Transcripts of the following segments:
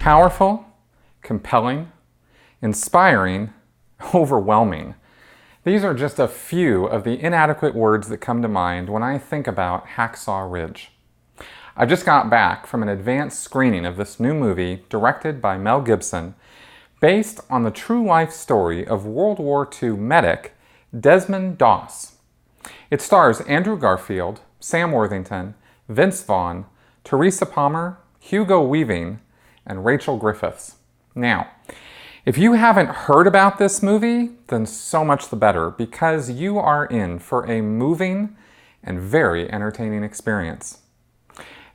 Powerful, compelling, inspiring, overwhelming. These are just a few of the inadequate words that come to mind when I think about Hacksaw Ridge. I just got back from an advanced screening of this new movie directed by Mel Gibson, based on the true-life story of World War II medic Desmond Doss. It stars Andrew Garfield, Sam Worthington, Vince Vaughn, Teresa Palmer, Hugo Weaving, and Rachel Griffiths. Now, if you haven't heard about this movie, then so much the better, because you are in for a moving and very entertaining experience.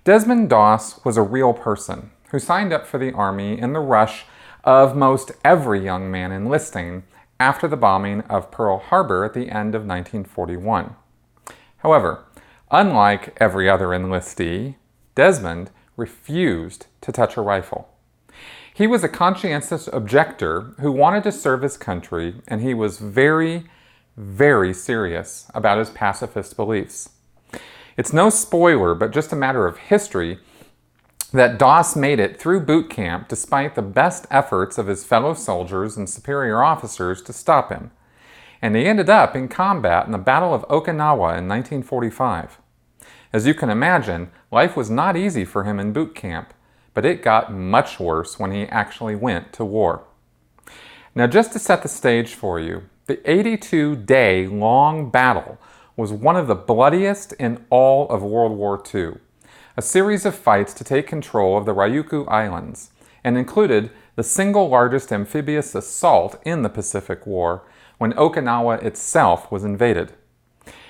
Desmond Doss was a real person who signed up for the Army in the rush of most every young man enlisting after the bombing of Pearl Harbor at the end of 1941. However, unlike every other enlistee, Desmond refused to touch a rifle. He was a conscientious objector who wanted to serve his country, and he was very, very serious about his pacifist beliefs. It's no spoiler, but just a matter of history, that Doss made it through boot camp despite the best efforts of his fellow soldiers and superior officers to stop him. And he ended up in combat in the Battle of Okinawa in 1945. As you can imagine, life was not easy for him in boot camp, but it got much worse when he actually went to war. Now, just to set the stage for you, the 82-day long battle was one of the bloodiest in all of World War II, a series of fights to take control of the Ryukyu Islands, and included the single largest amphibious assault in the Pacific War when Okinawa itself was invaded.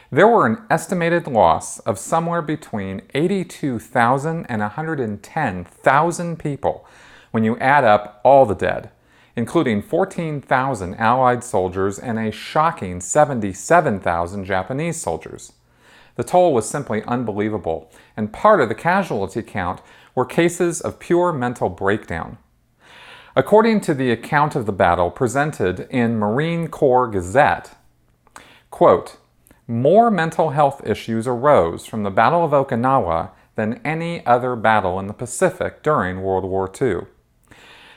There were an estimated loss of somewhere between 82,000 and 110,000 people when you add up all the dead, including 14,000 Allied soldiers and a shocking 77,000 Japanese soldiers. The toll was simply unbelievable, and part of the casualty count were cases of pure mental breakdown. According to the account of the battle presented in Marine Corps Gazette, quote, "More mental health issues arose from the Battle of Okinawa than any other battle in the Pacific during World War II.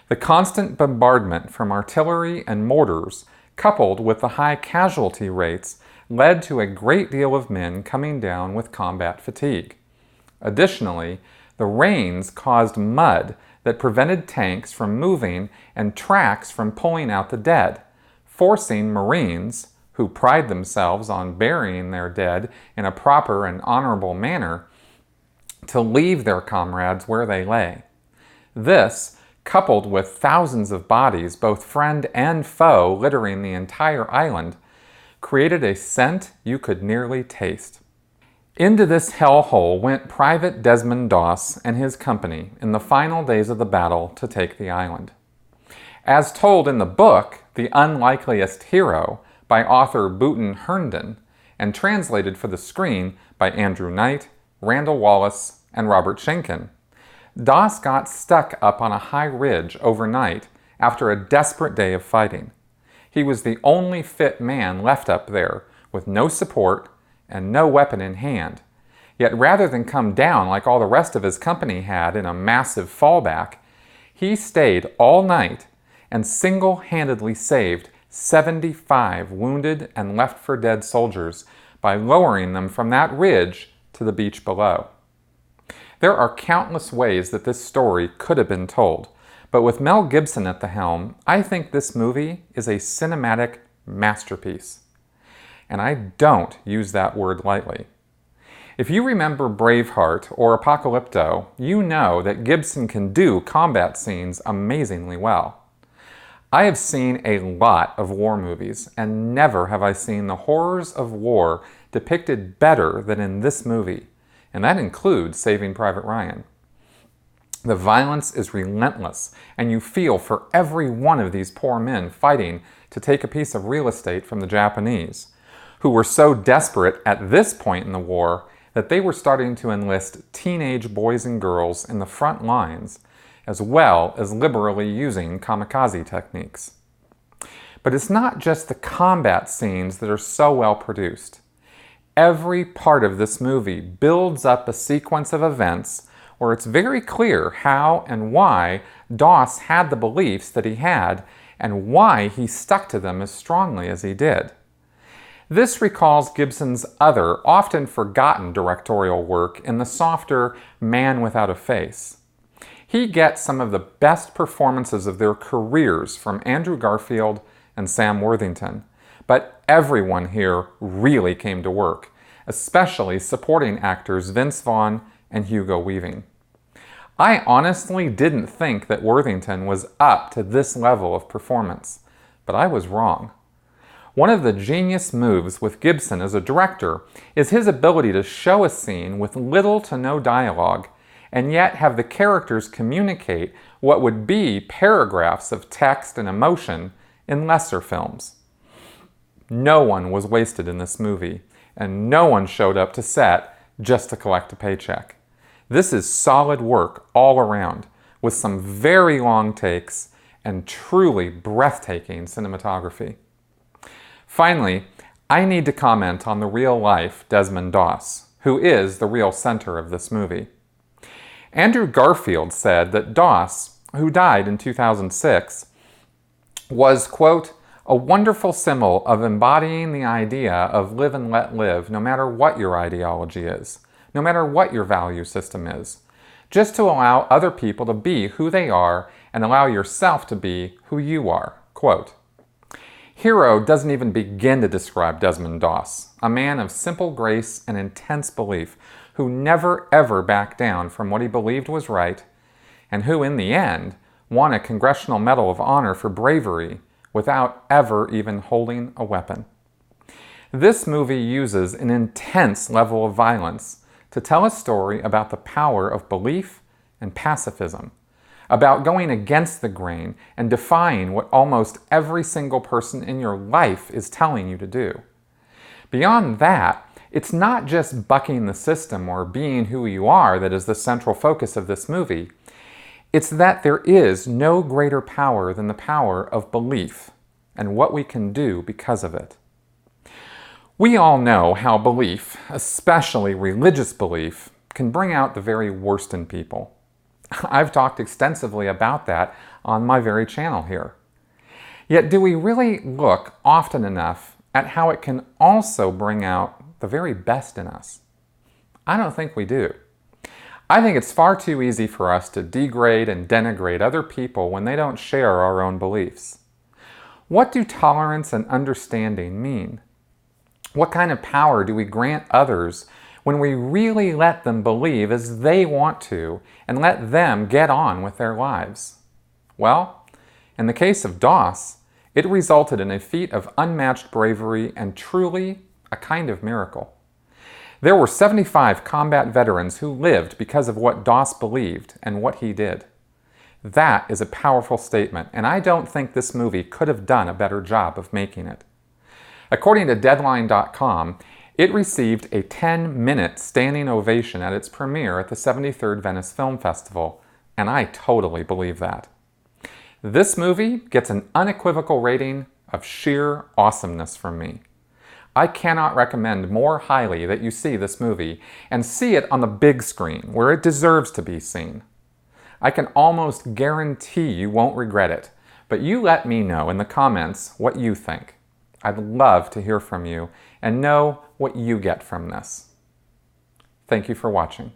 The constant bombardment from artillery and mortars, coupled with the high casualty rates, led to a great deal of men coming down with combat fatigue. Additionally, the rains caused mud that prevented tanks from moving and tracks from pulling out the dead, forcing Marines, who pride themselves on burying their dead in a proper and honorable manner, to leave their comrades where they lay. This, coupled with thousands of bodies, both friend and foe, littering the entire island, created a scent you could nearly taste. Into this hellhole went Private Desmond Doss and his company in the final days of the battle to take the island. As told in the book, The Unlikeliest Hero, by author Booten Herndon, and translated for the screen by Andrew Knight, Randall Wallace, and Robert Schenken, Doss got stuck up on a high ridge overnight after a desperate day of fighting. He was the only fit man left up there, with no support and no weapon in hand. Yet rather than come down like all the rest of his company had in a massive fallback, he stayed all night and single-handedly saved 75 wounded and left-for-dead soldiers by lowering them from that ridge to the beach below. There are countless ways that this story could have been told, but with Mel Gibson at the helm, I think this movie is a cinematic masterpiece. And I don't use that word lightly. If you remember Braveheart or Apocalypto, you know that Gibson can do combat scenes amazingly well. I have seen a lot of war movies, and never have I seen the horrors of war depicted better than in this movie, and that includes Saving Private Ryan. The violence is relentless, and you feel for every one of these poor men fighting to take a piece of real estate from the Japanese, who were so desperate at this point in the war that they were starting to enlist teenage boys and girls in the front lines, as well as liberally using kamikaze techniques. But it's not just the combat scenes that are so well produced. Every part of this movie builds up a sequence of events where it's very clear how and why Doss had the beliefs that he had and why he stuck to them as strongly as he did. This recalls Gibson's other, often forgotten directorial work in the softer Man Without a Face. He gets some of the best performances of their careers from Andrew Garfield and Sam Worthington, but everyone here really came to work, especially supporting actors Vince Vaughn and Hugo Weaving. I honestly didn't think that Worthington was up to this level of performance, but I was wrong. One of the genius moves with Gibson as a director is his ability to show a scene with little to no dialogue and yet have the characters communicate what would be paragraphs of text and emotion in lesser films. No one was wasted in this movie, and no one showed up to set just to collect a paycheck. This is solid work all around, with some very long takes and truly breathtaking cinematography. Finally, I need to comment on the real-life Desmond Doss, who is the real center of this movie. Andrew Garfield said that Doss, who died in 2006, was, quote, a wonderful symbol of embodying the idea of live and let live, no matter what your ideology is, no matter what your value system is, just to allow other people to be who they are and allow yourself to be who you are, quote. Hero doesn't even begin to describe Desmond Doss, a man of simple grace and intense belief who never ever backed down from what he believed was right, and who in the end won a Congressional Medal of Honor for bravery without ever even holding a weapon. This movie uses an intense level of violence to tell a story about the power of belief and pacifism, about going against the grain and defying what almost every single person in your life is telling you to do. Beyond that, it's not just bucking the system or being who you are that is the central focus of this movie. It's that there is no greater power than the power of belief and what we can do because of it. We all know how belief, especially religious belief, can bring out the very worst in people. I've talked extensively about that on my very channel here. Yet do we really look often enough at how it can also bring out the very best in us? I don't think we do. I think it's far too easy for us to degrade and denigrate other people when they don't share our own beliefs. What do tolerance and understanding mean? What kind of power do we grant others when we really let them believe as they want to and let them get on with their lives? Well, in the case of Doss, it resulted in a feat of unmatched bravery and truly a kind of miracle. There were 75 combat veterans who lived because of what Doss believed and what he did. That is a powerful statement, and I don't think this movie could have done a better job of making it. According to Deadline.com, it received a 10-minute standing ovation at its premiere at the 73rd Venice Film Festival, and I totally believe that. This movie gets an unequivocal rating of sheer awesomeness from me. I cannot recommend more highly that you see this movie and see it on the big screen where it deserves to be seen. I can almost guarantee you won't regret it, but you let me know in the comments what you think. I'd love to hear from you and know what you get from this. Thank you for watching.